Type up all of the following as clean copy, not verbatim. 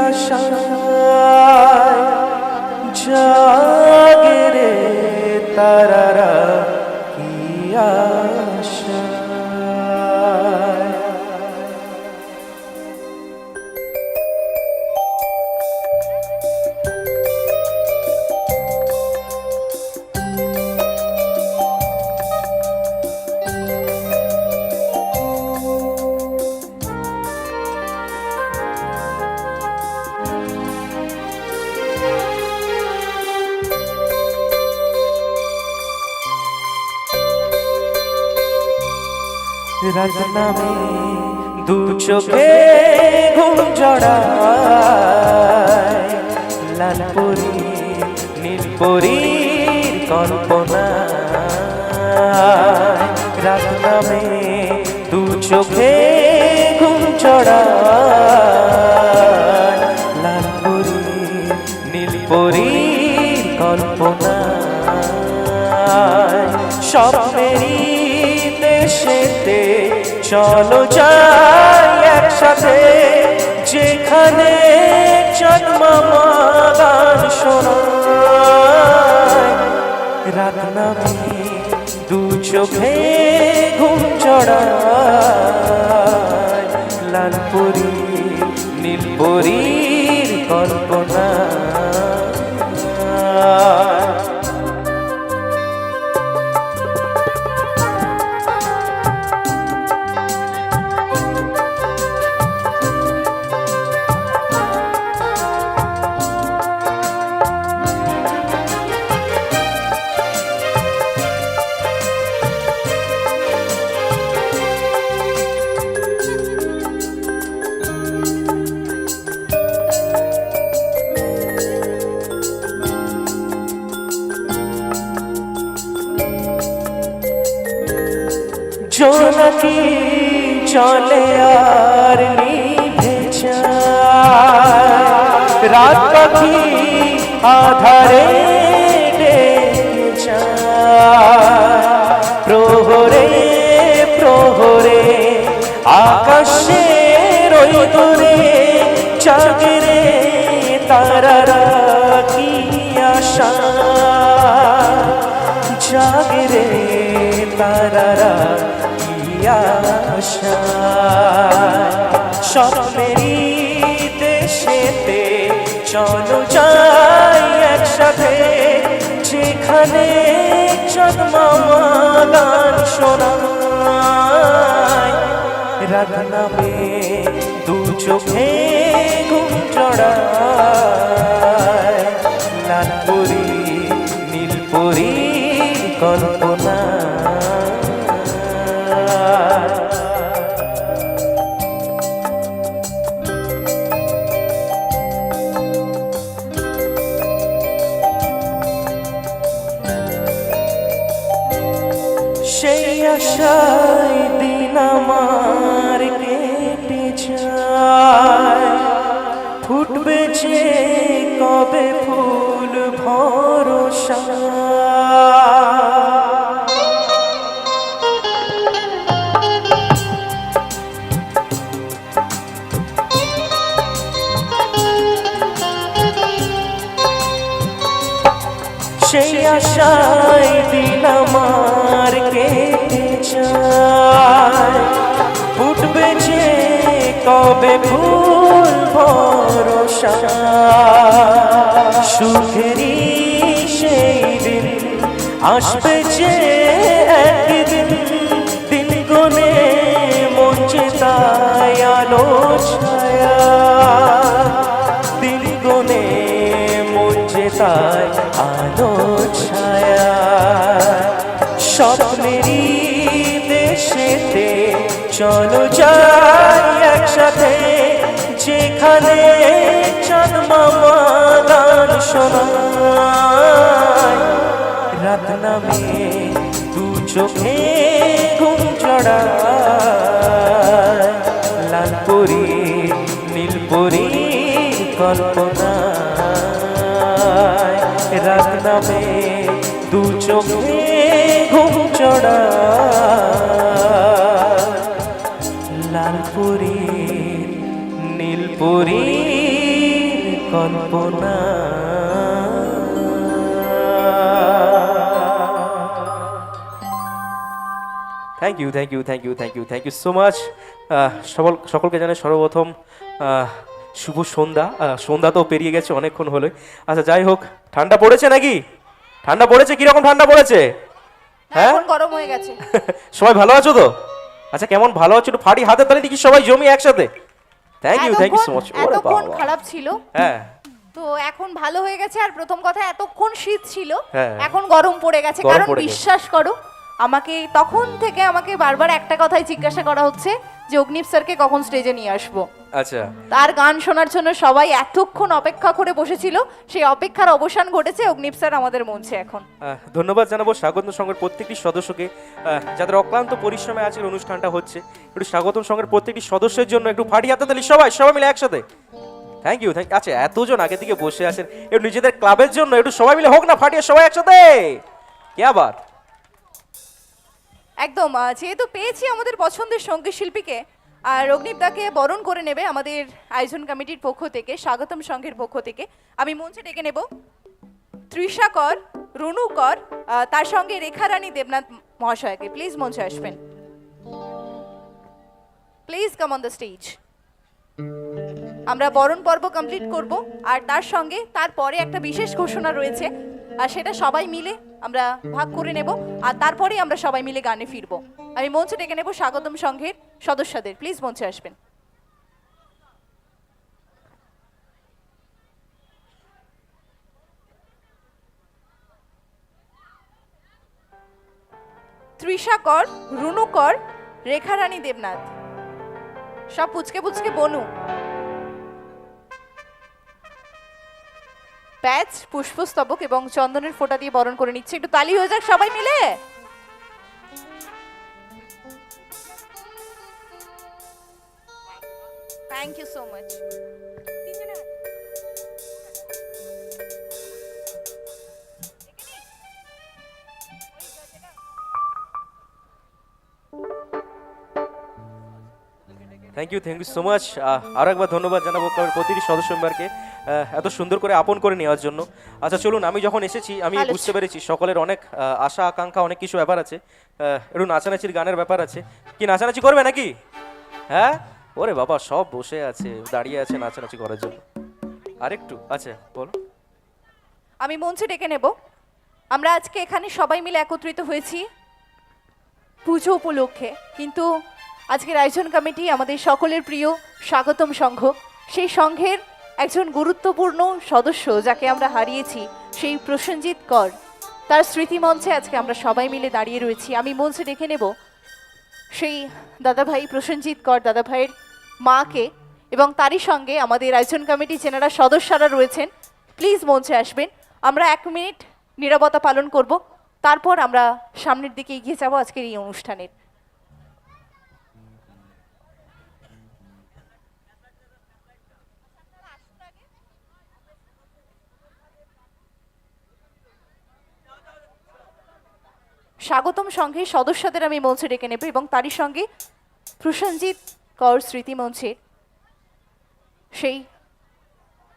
আশায় জাগে রে তারারা কি আশায়। রাত নামে দু চোখে ঘুম জড়ায়, লাল পরি নীল পরীর কল্পনা। রাত নামে দু চোখে ঘুম জড়ায়, লাল পরি নীল পরীর কল্পনা। স্বপ্নেরই দেশেতে চলো যাই একসাথে, যেখানে জন্মামা গান শোনায়। রাত নামে দু চোখে ঘুম জড়ায়, লাল পরি নীল পরীর কল্পনা। জোনাকি চলে আর নিভে যায়, রাত পাখি আধারে ডেকে যায়। প্রহরে প্রহরে আকাশের ওই দূরে জাগে রে তারারা কি আশা, জাগে রে তারারা স্বপ্নেরই দেশেতে চলো যাই একসাথে, যেখানে জন্মামা গান শোনায়। রাত নামে দু চোখে ঘুম জড়ায়, লাল পরি নীল পরীর কল্পনা। সেই আশায় দিন আমার কেটে যায়, ফুটবে যে কবে ফুল ভরসা। সেই আশায় দিন আমার কেটে যায়, ফুটবে যে কবে ফুল ভরসা। সুখেরই সেই দিন আসবে যে একদিন, দিন গুনে মন চেতাই আলো ছায়া, দিন গুনে মন চেতাই আলো ছায়া। স্বপ্নেরই দেশেতে চলো যাই একসাথে, যেখানে জন্মামা গান শোনায়। রাত নামে দু চোখে ঘুম জড়ায়, লাল পরি নীল পরীর কল্পনা। রাত নামে দু চোখে ঘুম জড়ায়, লাল পরীর নীল পরীর কল্পনা। Thank you thank you thank you thank you thank you so much. সকলকে জানাই সর্বপ্রথম শুভ সন্ধ্যা। সন্ধ্যা তো পেরিয়ে গেছে অনেকক্ষণ হলো। আচ্ছা যাই হোক, ঠান্ডা পড়েছে নাকি? ঠান্ডা পড়েছে? কিরকম ঠান্ডা পড়েছে? হ্যাঁ গরম হয়ে গেছে। সবাই ভালো আছো তো? আচ্ছা কেমন ভালো আছো? একটু ফাটি হাতে তালি দেখি সবাই জমি একসাথে। Thank you so much. ওরে এতক্ষণ বাবা, খারাপ ছিল, হ্যাঁ তো এখন ভালো হয়ে গেছে। আর প্রথম কথা, এতক্ষণ শীত ছিল, হ্যাঁ। এখন গরম পড়ে গেছে। গরম কারণ পড়ে গেছে। বিশ্বাস করো, আমাকে তখন থেকে আমাকে বারবার একটা কথাই জিজ্ঞাসা করা হচ্ছে যে অগ্নিপ স্যারকে কখন স্টেজে নিয়ে আসবো। আচ্ছা তার গান শোনার জন্য সবাই এতক্ষণ অপেক্ষা করে বসেছিল, সেই অপেক্ষার অবসান ঘটেছে। অগ্নিপ স্যার আমাদের মঞ্চে এখন। ধন্যবাদ জানাবো স্বাগতম সংঘের প্রত্যেকটি সদস্যকে, যাদের অক্লান্ত পরিশ্রমে আজকের অনুষ্ঠানটা হচ্ছে। একটু স্বাগতম সংঘের প্রত্যেকটি সদস্যের জন্য একটু ফাটি হাতে তালি সবাই সবাই মিলে একসাথে। Thank you thank. আচ্ছা এতজন আগে থেকে বসে আছেন, একটু নিজেদের ক্লাবের জন্য একটু সবাই মিলে হোক না ফাটিয়ে সবাই একসাথে। क्या बात। একদম, যেহেতু পেয়েছি আমাদের পছন্দের সঙ্গীত শিল্পীকে, আর অগ্নিপ দাকে বরণ করে নেবে আমাদের আয়োজন কমিটির পক্ষ থেকে, স্বাগতম সংঘের পক্ষ থেকে। আমি মঞ্চে ডেকে নেব তৃষা কর, রুনু কর, তার সঙ্গে রেখা রানী দেবনাথ মহাশয়কে। প্লিজ মঞ্চে আসবেন। Please come on the stage. আমরা বরণ পর্ব কমপ্লিট করব, আর তার সঙ্গে তারপরে একটা বিশেষ ঘোষণা রয়েছে, আর সেটা সবাই মিলে আমরা ভাগ করে নেব, আর তারপরেই আমরা সবাই মিলে গানে ফিরব। আমি মঞ্চে ডেকে নেব স্বাগতম সংঘের সদস্যদের। প্লিজ মঞ্চে আসবেন। তৃষা কর, রুনু কর, রেখা রানী দেবনাথ, সব পুচকে পুচকে বনু। প্যাচ, পুষ্পস্তবক এবং চন্দনের ফোঁটা দিয়ে বরণ করে নিচ্ছে। একটু তালি হয়ে যাক সবাই মিলে। Thank you so much. Thank you so much. আরও একবার ধন্যবাদ জানাবো ক্লাবের প্রতিটি সদস্য মেম্বারকে এত সুন্দর করে আপন করে নেওয়ার জন্য। আচ্ছা চলুন, আমি যখন এসেছি আমি বুঝতে পেরেছি সকলের অনেক আশা আকাঙ্ক্ষা, অনেক কিছু ব্যাপার আছে। একটু নাচানাচির গানের ব্যাপার আছে। কি নাচানাচি করবে নাকি? হ্যাঁ ওরে বাবা, সব বসে আছে, দাঁড়িয়ে আছে নাচানাচি করার জন্য। আরেকটু আচ্ছা বলো। আমি মঞ্চে ডেকে নেব, আমরা আজকে এখানে সবাই মিলে একত্রিত হয়েছি পুজো উপলক্ষে, কিন্তু আজকের আয়োজন কমিটি আমাদের সকলের প্রিয় স্বাগতম সংঘ, সেই সংঘের একজন গুরুত্বপূর্ণ সদস্য যাকে আমরা হারিয়েছি, সেই প্রসেনজিৎ কর, তার স্মৃতি মঞ্চে আজকে আমরা সবাই মিলে দাঁড়িয়ে রয়েছি। আমি মঞ্চে ডেকে নেব সেই দাদাভাই প্রসেনজিৎ কর দাদাভাইয়ের মাকে, এবং তারই সঙ্গে আমাদের আয়োজন কমিটি যেনারা সদস্যরা রয়েছেন, প্লিজ মঞ্চে আসবেন। আমরা 1 মিনিট নীরবতা পালন করব, তারপর আমরা সামনের দিকে এগিয়ে যাব আজকের এই অনুষ্ঠানের। স্বাগতম সংঘের সদস্যদের আমি মঞ্চে ডেকে নেব, এবং তারই সঙ্গে প্রসেনজিৎ কর স্মৃতি মঞ্চের সেই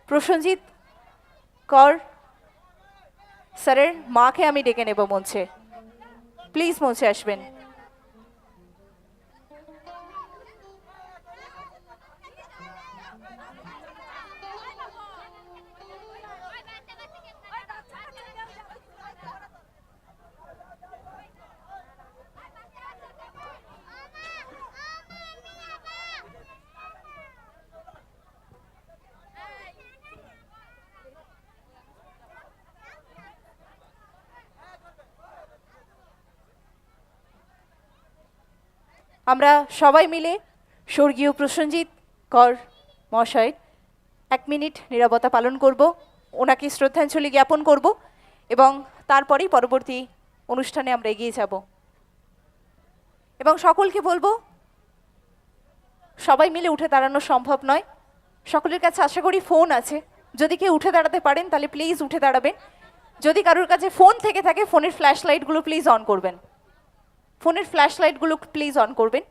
প্রসেনজিৎ কর স্যারের মাকে আমি ডেকে নেব মঞ্চে। প্লিজ মঞ্চে আসবেন। আমরা সবাই মিলে স্বর্গীয় প্রসেনজিৎ কর মহাশয় 1 মিনিট নীরবতা পালন করব, ওনাকে শ্রদ্ধাঞ্জলি জ্ঞাপন করব, এবং তারপরেই পরবর্তী অনুষ্ঠানে আমরা এগিয়ে যাব। এবং সকলকে বলবো, সবাই মিলে উঠে দাঁড়ানো সম্ভব নয়, সকলের কাছে আশা করি ফোন আছে, যদি কেউ উঠে দাঁড়াতে পারেন তাহলে প্লিজ উঠে দাঁড়াবেন। যদি কারোর কাছে ফোন থেকে থাকে, ফোনের ফ্ল্যাশ লাইটগুলো প্লিজ অন করবেন, ফোনের ফ্ল্যাশ লাইটগুলো প্লিজ অন করবেন।